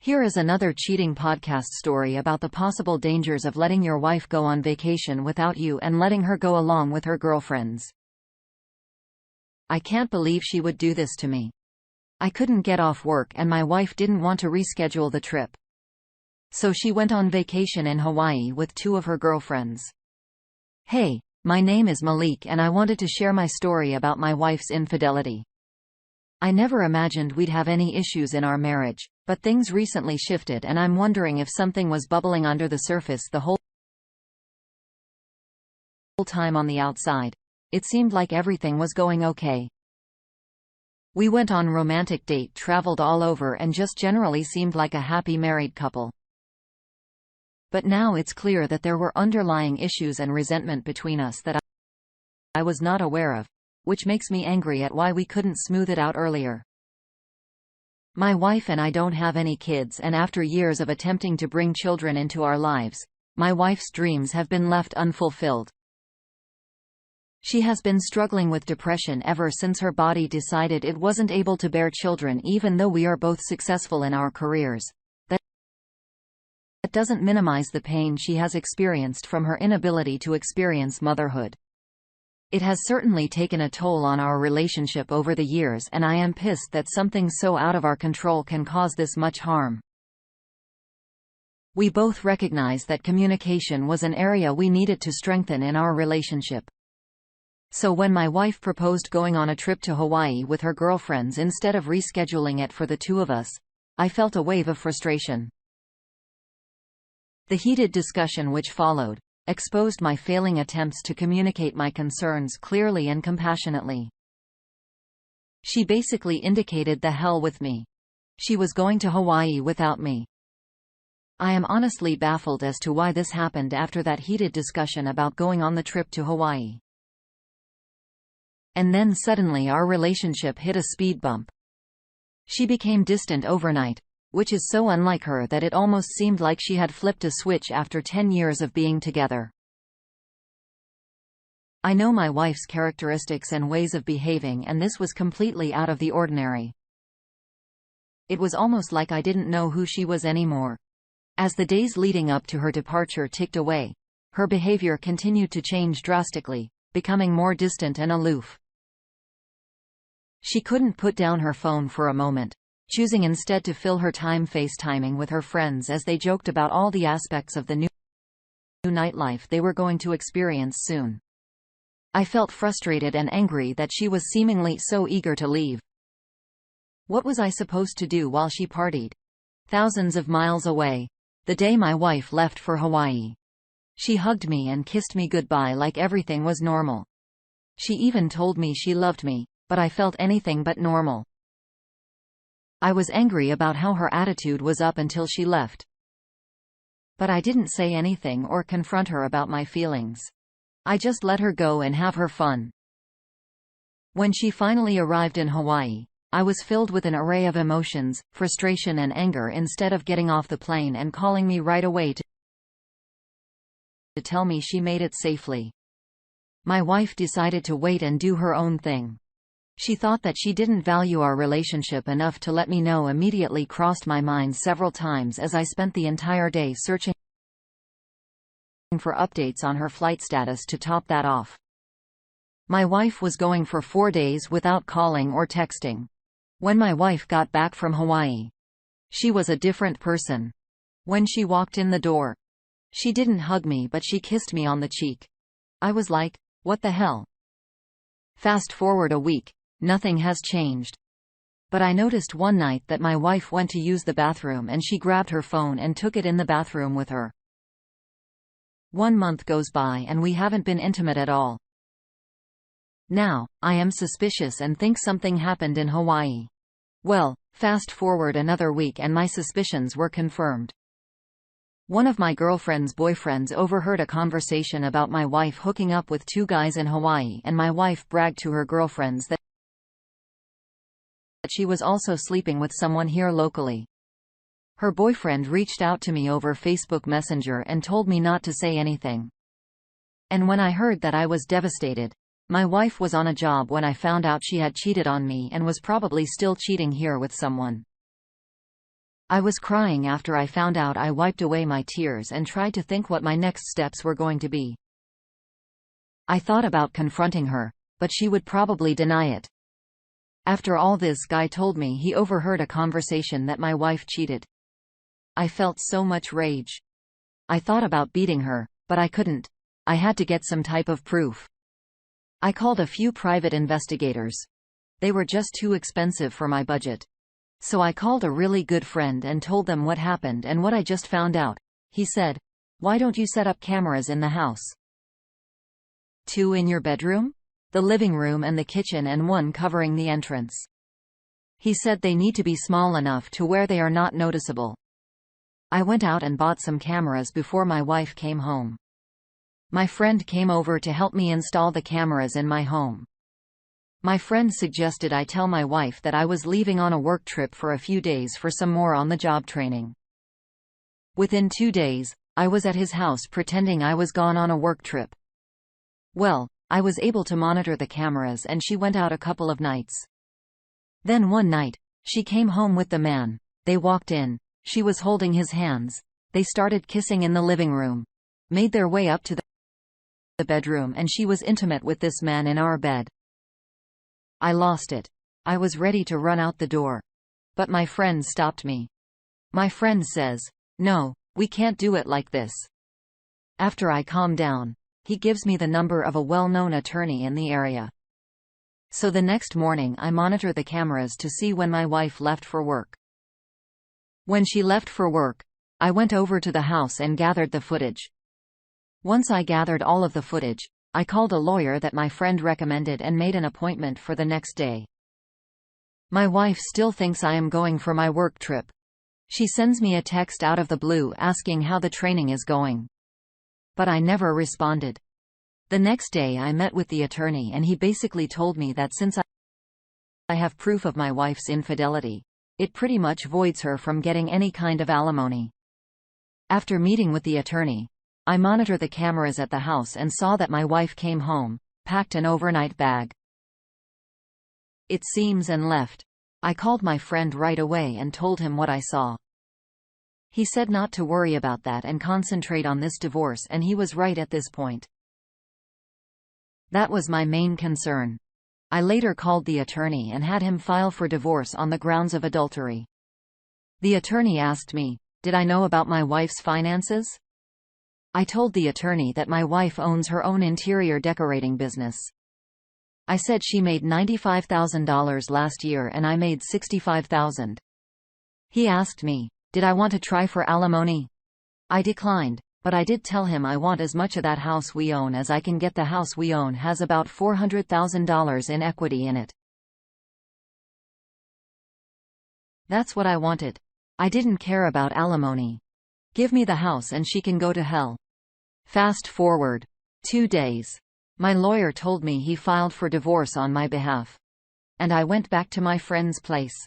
Here is another cheating podcast story about the possible dangers of letting your wife go on vacation without you and letting her go along with her girlfriends. I can't believe she would do this to me. I couldn't get off work and my wife didn't want to reschedule the trip. So she went on vacation in Hawaii with two of her girlfriends. Hey, my name is Malik and I wanted to share my story about my wife's infidelity. I never imagined we'd have any issues in our marriage, but things recently shifted and I'm wondering if something was bubbling under the surface the whole time. On the outside, it seemed like everything was going okay. We went on romantic date, traveled all over and just generally seemed like a happy married couple. But now it's clear that there were underlying issues and resentment between us that I was not aware of, which makes me angry at why we couldn't smooth it out earlier. My wife and I don't have any kids, and after years of attempting to bring children into our lives, my wife's dreams have been left unfulfilled. She has been struggling with depression ever since her body decided it wasn't able to bear children, even though we are both successful in our careers. That doesn't minimize the pain she has experienced from her inability to experience motherhood. It has certainly taken a toll on our relationship over the years, and I am pissed that something so out of our control can cause this much harm. We both recognize that communication was an area we needed to strengthen in our relationship. So when my wife proposed going on a trip to Hawaii with her girlfriends instead of rescheduling it for the two of us, I felt a wave of frustration. The heated discussion which followed exposed my failing attempts to communicate my concerns clearly and compassionately. She basically indicated the hell with me. She was going to Hawaii without me. I am honestly baffled as to why this happened after that heated discussion about going on the trip to Hawaii. And then suddenly our relationship hit a speed bump. She became distant overnight, which is so unlike her that it almost seemed like she had flipped a switch after 10 years of being together. I know my wife's characteristics and ways of behaving, and this was completely out of the ordinary. It was almost like I didn't know who she was anymore. As the days leading up to her departure ticked away, her behavior continued to change drastically, becoming more distant and aloof. She couldn't put down her phone for a moment, choosing instead to fill her time FaceTiming with her friends as they joked about all the aspects of the new nightlife they were going to experience soon. I felt frustrated and angry that she was seemingly so eager to leave. What was I supposed to do while she partied thousands of miles away? The day my wife left for Hawaii, she hugged me and kissed me goodbye like everything was normal. She even told me she loved me, but I felt anything but normal. I was angry about how her attitude was up until she left. But I didn't say anything or confront her about my feelings. I just let her go and have her fun. When she finally arrived in Hawaii, I was filled with an array of emotions, frustration and anger. Instead of getting off the plane and calling me right away to tell me she made it safely, my wife decided to wait and do her own thing. She thought that she didn't value our relationship enough to let me know. Immediately crossed my mind several times as I spent the entire day searching for updates on her flight status to top that off. My wife was going for 4 days without calling or texting. When my wife got back from Hawaii, she was a different person. When she walked in the door, she didn't hug me but she kissed me on the cheek. I was like, what the hell? Fast forward a week. Nothing has changed. But I noticed one night that my wife went to use the bathroom and she grabbed her phone and took it in the bathroom with her. 1 month goes by and we haven't been intimate at all. Now, I am suspicious and think something happened in Hawaii. Well, fast forward another week and my suspicions were confirmed. One of my girlfriend's boyfriends overheard a conversation about my wife hooking up with 2 guys in Hawaii, and my wife bragged to her girlfriends that she was also sleeping with someone here locally. Her boyfriend reached out to me over Facebook Messenger and told me not to say anything. And when I heard that, I was devastated. My wife was on a job when I found out she had cheated on me and was probably still cheating here with someone. I was crying after I found out. I wiped away my tears and tried to think what my next steps were going to be. I thought about confronting her, but she would probably deny it. After all, this guy told me he overheard a conversation that my wife cheated. I felt so much rage. I thought about beating her, but I couldn't. I had to get some type of proof. I called a few private investigators. They were just too expensive for my budget. So I called a really good friend and told them what happened and what I just found out. He said, "Why don't you set up cameras in the house? 2 in your bedroom, the living room and the kitchen, and 1 covering the entrance." He said they need to be small enough to where they are not noticeable. I went out and bought some cameras before my wife came home. My friend came over to help me install the cameras in my home. My friend suggested I tell my wife that I was leaving on a work trip for a few days for some more on-the-job training. Within 2 days, I was at his house pretending I was gone on a work trip. Well, I was able to monitor the cameras and she went out a couple of nights. Then one night, she came home with the man. They walked in. She was holding his hands. They started kissing in the living room. Made their way up to the bedroom and she was intimate with this man in our bed. I lost it. I was ready to run out the door. But my friend stopped me. My friend says, "No, we can't do it like this." After I calm down, he gives me the number of a well-known attorney in the area. So the next morning I monitor the cameras to see when my wife left for work. When she left for work, I went over to the house and gathered the footage. Once I gathered all of the footage, I called a lawyer that my friend recommended and made an appointment for the next day. My wife still thinks I am going for my work trip. She sends me a text out of the blue asking how the training is going. But I never responded. The next day I met with the attorney and he basically told me that since I have proof of my wife's infidelity, it pretty much voids her from getting any kind of alimony. After meeting with the attorney, I monitored the cameras at the house and saw that my wife came home, packed an overnight bag, it seems, and left. I called my friend right away and told him what I saw. He said not to worry about that and concentrate on this divorce, and he was right at this point. That was my main concern. I later called the attorney and had him file for divorce on the grounds of adultery. The attorney asked me, did I know about my wife's finances? I told the attorney that my wife owns her own interior decorating business. I said she made $95,000 last year and I made $65,000. He asked me, did I want to try for alimony? I declined, but I did tell him I want as much of that house we own as I can get. The house we own has about $400,000 in equity in it. That's what I wanted. I didn't care about alimony. Give me the house and she can go to hell. Fast forward 2 days. My lawyer told me he filed for divorce on my behalf. And I went back to my friend's place.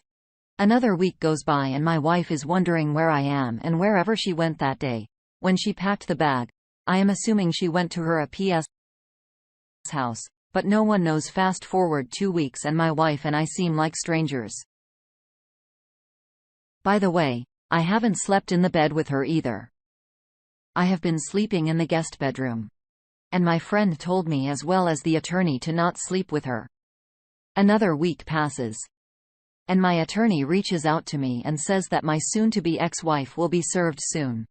Another week goes by and my wife is wondering where I am and wherever she went that day. When she packed the bag, I am assuming she went to her PS house, but no one knows. Fast forward 2 weeks and my wife and I seem like strangers. By the way, I haven't slept in the bed with her either. I have been sleeping in the guest bedroom. And my friend told me, as well as the attorney, to not sleep with her. Another week passes. And my attorney reaches out to me and says that my soon-to-be ex-wife will be served soon.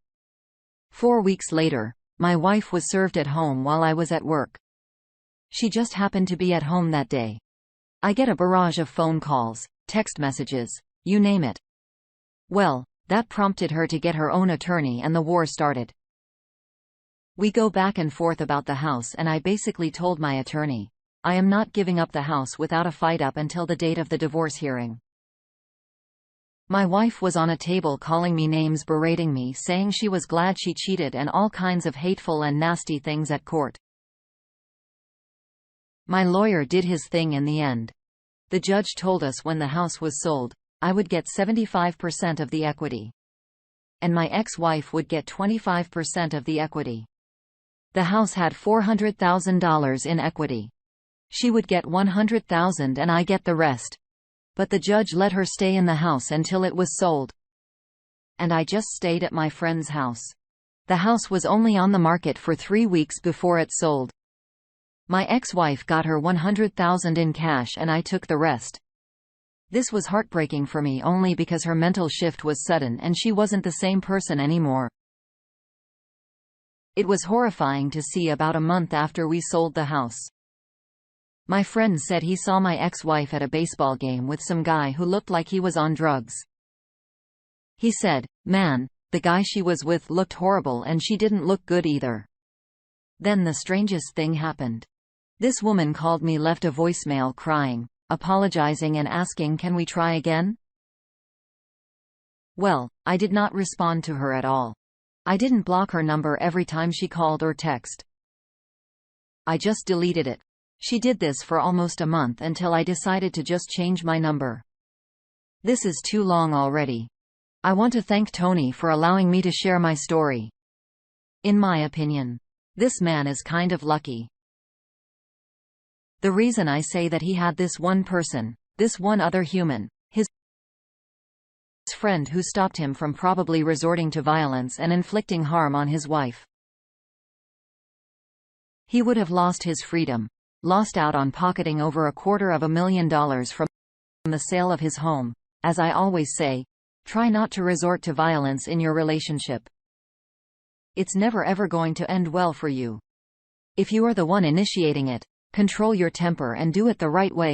4 weeks later, my wife was served at home while I was at work. She just happened to be at home that day. I get a barrage of phone calls, text messages, you name it. Well, that prompted her to get her own attorney and the war started. We go back and forth about the house and I basically told my attorney, I am not giving up the house without a fight up until the date of the divorce hearing. My wife was on a table calling me names, berating me, saying she was glad she cheated, and all kinds of hateful and nasty things at court. My lawyer did his thing in the end. The judge told us when the house was sold, I would get 75% of the equity. And my ex-wife would get 25% of the equity. The house had $400,000 in equity. She would get $100,000 and I get the rest. But the judge let her stay in the house until it was sold. and I just stayed at my friend's house. The house was only on the market for 3 weeks before it sold. My ex-wife got her $100,000 in cash and I took the rest. This was heartbreaking for me only because her mental shift was sudden and she wasn't the same person anymore. It was horrifying to see about a month after we sold the house. My friend said he saw my ex-wife at a baseball game with some guy who looked like he was on drugs. He said, "Man, the guy she was with looked horrible and she didn't look good either." Then the strangest thing happened. This woman called me, left a voicemail crying, apologizing and asking, "Can we try again?" Well, I did not respond to her at all. I didn't block her number every time she called or text. I just deleted it. She did this for almost a month until I decided to just change my number. This is too long already. I want to thank Tony for allowing me to share my story. In my opinion, this man is kind of lucky. The reason I say that he had this one person, this one other human, his friend who stopped him from probably resorting to violence and inflicting harm on his wife. He would have lost his freedom, lost out on pocketing over $250,000 from the sale of his home. As I always say, try not to resort to violence in your relationship. It's never ever going to end well for you. If you are the one initiating it, control your temper and do it the right way.